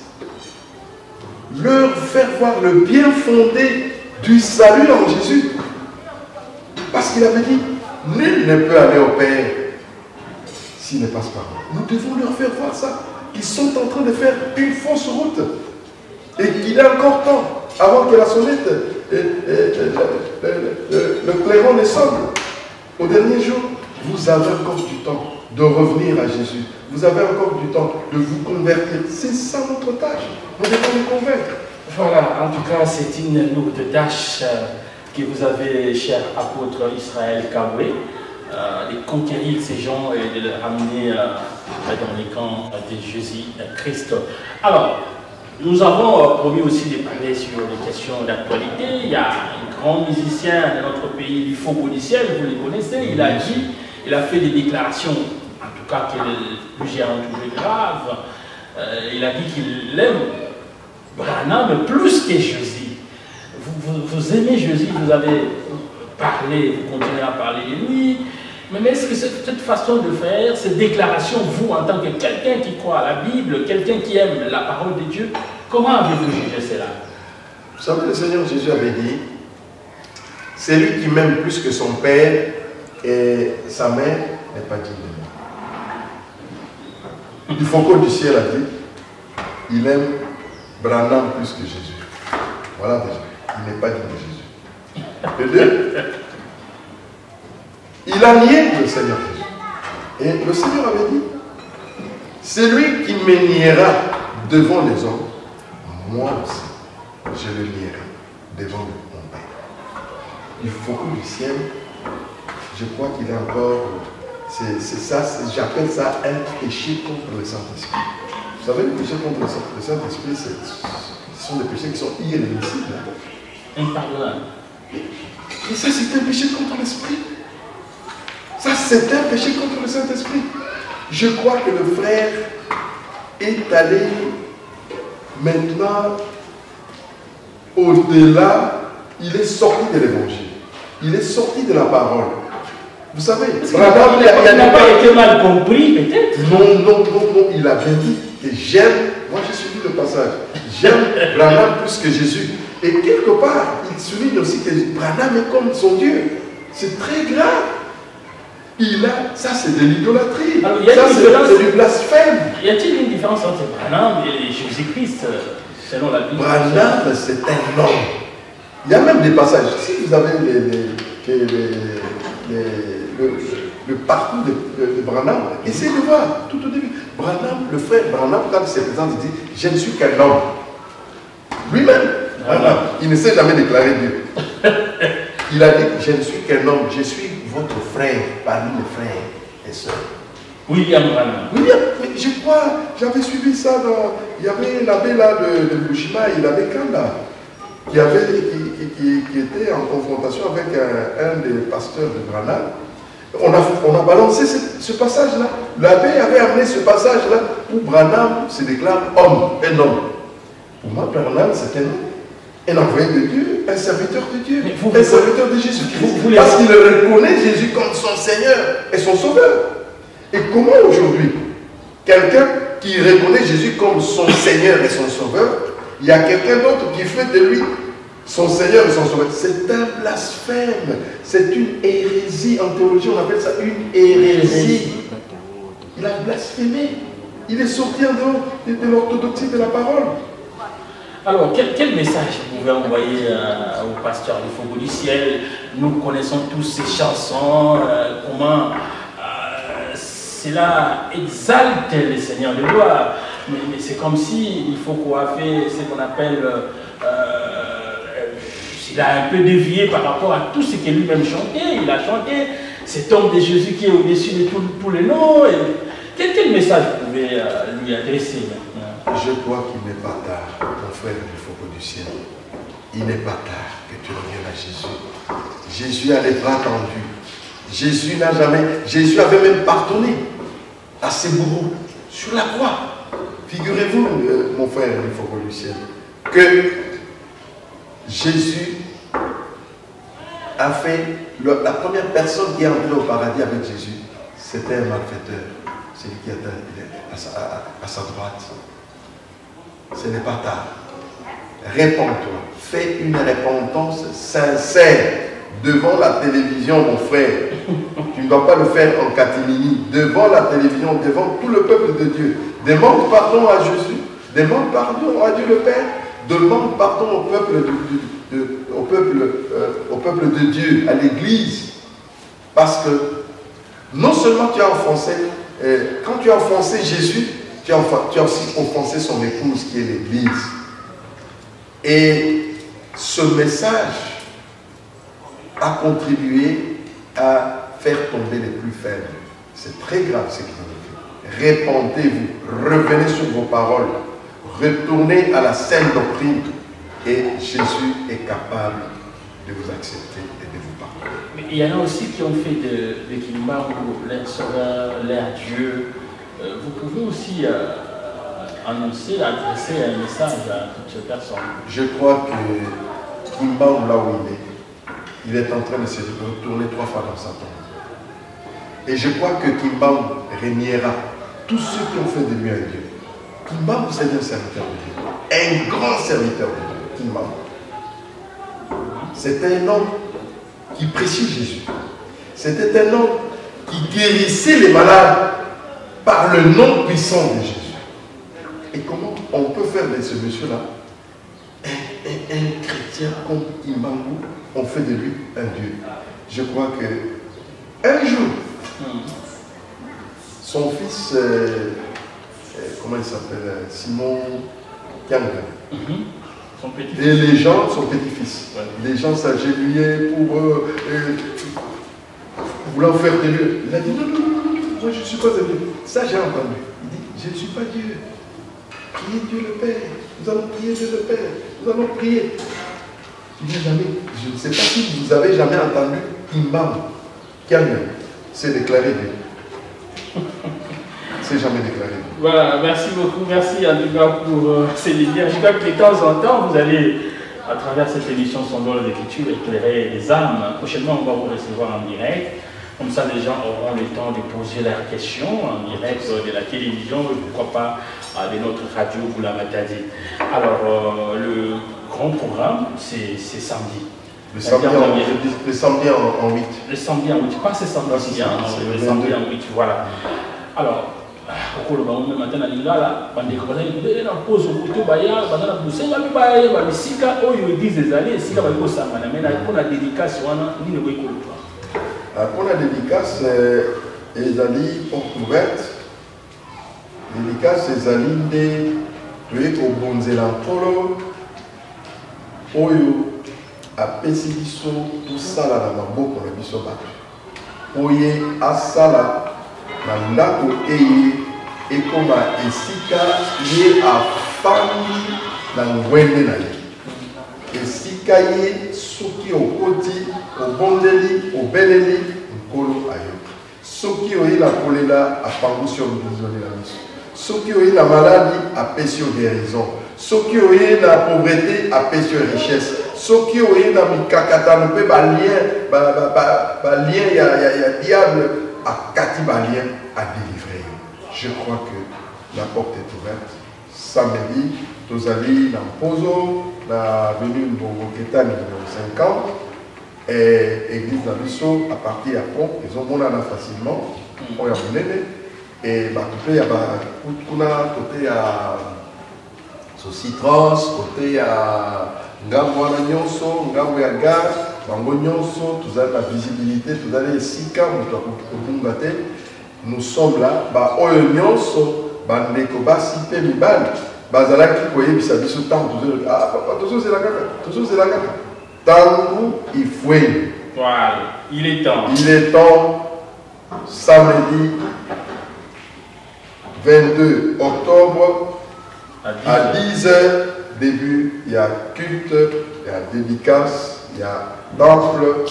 leur faire voir le bien fondé du salut en Jésus. Parce qu'il avait dit, nul ne peut aller au Père s'il ne passe par nous. Nous devons leur faire voir ça, qu'ils sont en train de faire une fausse route et qu'il est encore temps, avant que la sonnette, le clairon ne sonne. Au dernier jour, vous avez encore du temps de revenir à Jésus. Vous avez encore du temps de vous convertir. C'est ça notre tâche. Nous devons nous convaincre. Voilà, en tout cas, c'est une lourde tâche que vous avez, cher apôtre Israël Kaboué, de conquérir ces gens et de les ramener dans les camps de Jésus Christ. Alors, Nous avons promis aussi de parler sur les questions d'actualité. Il y a un grand musicien de notre pays, Lifo Godiciel, vous le connaissez, il a fait des déclarations, en tout cas que j'ai entouré grave. Il a dit qu'il aime Branham plus que Jésus. Vous aimez Jésus, vous avez parlé, vous continuez à parler de lui. Mais est-ce que cette façon de faire, cette déclaration, vous, en tant que quelqu'un qui croit à la Bible, quelqu'un qui aime la parole de Dieu, comment avez-vous jugé cela? Vous savez, le Seigneur Jésus avait dit, c'est lui qui m'aime plus que son père et sa mère n'est pas digne de moi. Du Foucault du ciel a dit, il aime Branham plus que Jésus. Voilà déjà, il n'est pas digne de Jésus. Le deux, il a nié le Seigneur Jésus. Et le Seigneur avait dit, c'est lui qui me niera devant les hommes, moi aussi, je le nierai devant mon Père. Il faut que du ciel, je crois qu'il est encore, c'est ça, j'appelle ça un péché contre le Saint-Esprit. Vous savez, le péché contre le Saint-Esprit, ce sont des péchés qui sont irrémissibles. Impardonnable. Et ça, c'est un péché contre l'Esprit. Ça, c'est un péché contre le Saint-Esprit. Je crois que le frère est allé maintenant au-delà. Il est sorti de l'évangile. Il est sorti de la parole. Vous savez, il n'a pas été mal compris, peut-être. Non, il a bien dit que j'aime, moi j'ai suivi le passage, j'aime Branham plus que Jésus. Et quelque part, il souligne aussi que Branham est comme son Dieu. C'est très grave. Ça c'est de l'idolâtrie. Ça c'est du blasphème. Y a-t-il une différence entre Branham et Jésus-Christ, selon la Bible? Branham, c'est un homme. Il y a même des passages. Si vous avez le parcours de Branham, essayez de voir tout au début. Branham, le frère Branham, quand il se présente, il dit, je ne suis qu'un homme. Lui-même, Branham, il ne s'est jamais déclaré Dieu. Il a dit, je ne suis qu'un homme, je suis votre frère parmi les frères et sœurs. William Branham. William, mais je crois, j'avais suivi ça dans. Il y avait l'abbé là de Bushima, il avait Kanda, qui était en confrontation avec un des pasteurs de Branham. On a balancé ce passage-là. L'abbé avait amené ce passage-là où Branham se déclare homme, un homme. Pour moi, Branham, c'est un homme. Un envoyé de Dieu, un serviteur de Dieu, un serviteur de Jésus-Christ. Parce qu'il reconnaît Jésus comme son Seigneur et son Sauveur. Et comment aujourd'hui, quelqu'un qui reconnaît Jésus comme son Seigneur et son Sauveur, il y a quelqu'un d'autre qui fait de lui son Seigneur et son Sauveur? C'est un blasphème, c'est une hérésie. En théologie, on appelle ça une hérésie. Il a blasphémé. Il est sorti en dehors de l'orthodoxie de la parole. Alors, quel message vous pouvez envoyer au pasteur Lifo Godiciel? Nous connaissons tous ces chansons, comment cela exalte le Seigneur de gloire. Mais c'est comme si il faut coiffer ce qu'on appelle, il a un peu dévié par rapport à tout ce qu'il lui-même chantait. Il a chanté cet homme de Jésus qui est au-dessus de tous les noms. Quel message vous pouvez lui adresser maintenant? Je crois qu'il n'est pas tard, mon frère du Foucault du ciel. Il n'est pas tard que tu reviennes à Jésus. Jésus a les bras tendus. Jésus avait même pardonné à ses bourreaux sur la croix. Figurez-vous, mon frère du Foucault du ciel, que Jésus a fait, la première personne qui est entrée au paradis avec Jésus, c'était un malfaiteur. Celui qui était à sa droite. Ce n'est pas tard. Réponds-toi. Fais une repentance sincère devant la télévision, mon frère. Tu ne dois pas le faire en catimini. Devant la télévision, devant tout le peuple de Dieu. Demande pardon à Jésus. Demande pardon à Dieu le Père. Demande pardon au peuple de Dieu, à l'Église. Parce que non seulement tu as offensé, quand tu as offensé Jésus, tu as aussi offensé son épouse qui est l'Église. Et ce message a contribué à faire tomber les plus faibles. C'est très grave ce qu'ils ont fait. Répentez-vous, revenez sur vos paroles, retournez à la saine doctrine et Jésus est capable de vous accepter et de vous pardonner. Mais il y en a aussi qui ont fait de Kimbangu leur sauveur, leur Dieu. Vous pouvez aussi annoncer, adresser un message à toutes ces personnes. Je crois que Kimbangu, là où il est en train de se retourner 3 fois dans sa tombe. Et je crois que Kimbangu régnera tous ceux qui ont fait de lui un Dieu. Kimbangu, c'est un serviteur de Dieu. Un grand serviteur de Dieu. Kimbangu. C'était un homme qui prêchait Jésus. C'était un homme qui guérissait les malades par le nom puissant de Jésus. Et comment on peut faire de ce monsieur-là un chrétien comme Kimbangu, on fait de lui un Dieu. Je crois que un jour, son fils, comment il s'appelle, Simon Kyanga, et les gens, son petit-fils, les gens s'agenouillaient pour vouloir faire de Dieu. Il a dit non, non, non, moi je ne suis pas un Dieu. Ça j'ai entendu. Il dit, je ne suis pas Dieu. Priez Dieu le Père. Nous allons prier Dieu le Père. Nous allons prier. Je ne sais pas si vous avez jamais entendu Kimbangu Kyanga s'est déclaré Dieu. C'est jamais déclaré. Voilà, merci beaucoup, merci en tout cas pour ces lumières. Je crois que de temps en temps, vous allez, à travers cette émission Sondons les Écritures, éclairer les âmes. Prochainement, on va vous recevoir en direct. Comme ça, les gens auront le temps de poser leurs questions en direct de la télévision, pourquoi pas de notre radio Boula Matadi. Alors, le grand programme, c'est samedi. Le samedi en 8. Le samedi en 8, pas ce samedi, le samedi en 8, voilà. Alors, au matin, on pose au couteau, pour la dédicace, les alliés porte ouverte. Dédicace, les alliés de Bonzelankolo, Oyo, a Pesidiso, tout ça là dans ma boucle, on a biso battu. Oye, Asala. Nandako eye ekoma esika ye afandi na ngwende na ye. Esika ye soki okoti obondeli obeleli nkolo ayo. Soki oye la kolela apangusi obizoli la miso. Soki oye la maladie apesi guérison. Soki oye la pauvreté apesi richesse. Soki oye na mikakatano pe ba lien ya diable à Katibalien à délivrer. Je crois que la porte est ouverte. Samedi, nous allons dans Pozo, la venue de Bogoketa numéro 50, et église d'Abisso à partir à Pont, ils ont mon facilement, on y a mon aîné, et côté à côté à Socitrans, côté à Ngamwana Nyonso, Ngamouyaga, Bango Nyonso, tous avez la visibilité, tous avez les 6 cas, nous sommes là, Oyo Nyonso, Bandeko Basi Pemibal, Bazalaki Koye Bisabiso Tam, ah papa, tout ça c'est la caca, tout ça c'est la caca. Tangu Ifoué. Voilà, il est temps. Il est temps, samedi 22 octobre, à 10h, début, il y a culte, il y a dédicace, il y a temple,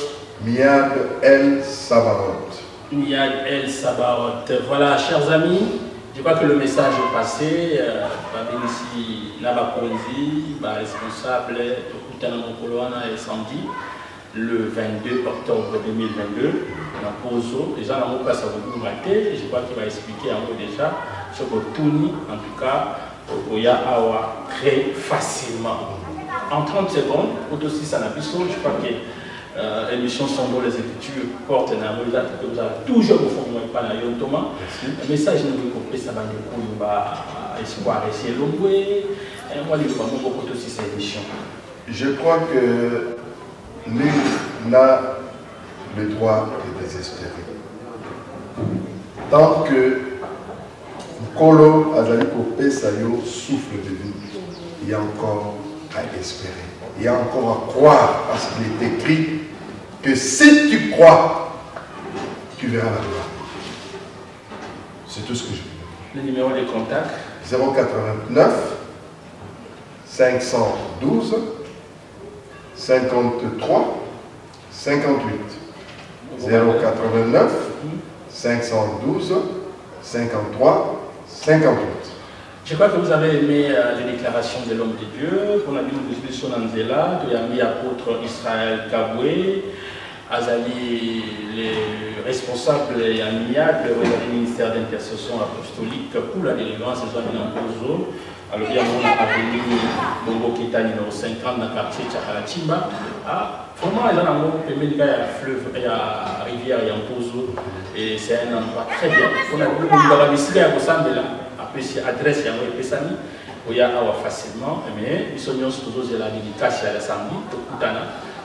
Miad El Sabaoth. Miad El Sabaoth. Voilà, chers amis, je crois que le message est passé. Ici, Nabakonzi, responsable de Kutana et samedi, le 22 octobre 2022, dans Pozo. Les gens n'ont pas ça vous rater. Je crois qu'il va expliquer un peu déjà sur le Touni, en tout cas. Oya Awa très facilement. En 30 secondes, aussi Sanabiso, je crois que l'émission Sondons les Écritures porte un amour que vous avez toujours au fond de pas dans Thomas. Le message nous veut couper ça va du coup, il va espoir essayer l'ombre. Moi, il va beaucoup aussi cette émission. Je crois que nul n'a le droit de désespérer. Tant que Kolo Azaliko Pesayo souffle de vie, il y a encore à espérer, il y a encore à croire, parce qu'il est écrit que si tu crois, tu verras la gloire. C'est tout ce que je veux dire. Le numéro de contact 089 512 53 58. 089 512 53 58. Je crois que vous avez aimé les déclarations de l'homme de Dieu. On a vu une discussion dans Zéla, tu as mis apôtre Israël Kaboué, Azali, les responsables et amiables du ministère d'intercession apostolique pour la délivrance des hommes en Pozo. Alors, il y a mon avenue Bongo Kita numéro 50 dans le quartier Tchakalatimba. Vraiment, il y a un fleuve, il y a une rivière, il y a un Pozo. Et c'est un endroit très bien. On a vu que ici, il y a une adresse, il y a un Pesani, où il y a facilement. Mais ils sont tous la dédicace à l'Assemblée, tout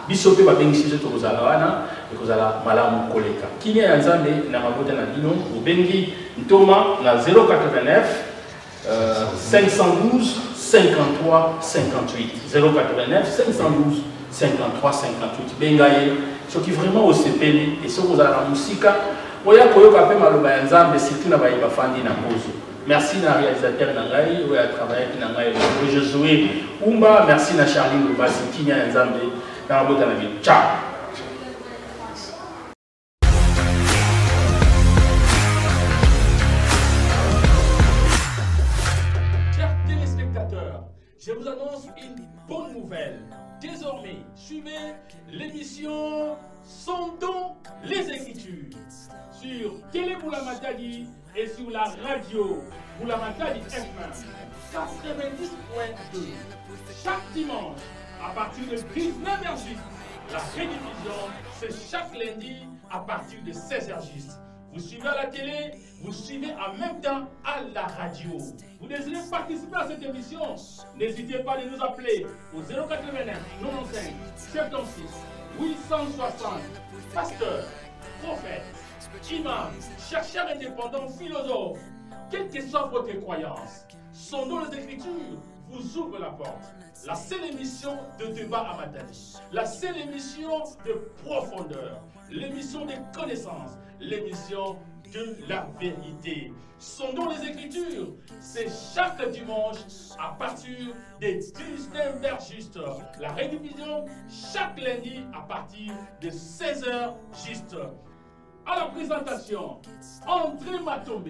biso pe babengi to kozala wana ekozala malamu koleka kini ya nzambe na mabota na bino obengi ntoma na 089 512 53 58 089 512 53 58 bengaye soki vraiment osepeli et soki ozala na musika oya koyoka pe maloba ya nzambe surtout na bayi bafandi na Pozo. Merci na réalisateur Nangai, où a travaillé avec Nangai, Josué Umba, merci na Charlie Lubasi, qui a nzambe. Ciao. Chers téléspectateurs, je vous annonce une bonne nouvelle. Désormais, suivez l'émission Sondons les Écritures sur Télé Boulamatadi et sur la radio Boulamatadi FM 90.2 chaque dimanche. À partir de 19h juste, la rediffusion, c'est chaque lundi à partir de 16h juste. Vous suivez à la télé, vous suivez en même temps à la radio. Vous désirez participer à cette émission? N'hésitez pas à nous appeler au 089 95 76 860. Pasteur, prophète, imam, chercheur indépendant, philosophe, quelle que soit votre croyance, sondons les Écritures vous ouvre la porte. La seule émission de débat à Matadi, la seule émission de profondeur, l'émission de connaissances, l'émission de la vérité. Sondons les Écritures, c'est chaque dimanche à partir des 19h juste. La rediffusion chaque lundi à partir de 16h juste. À la présentation, André Matombe.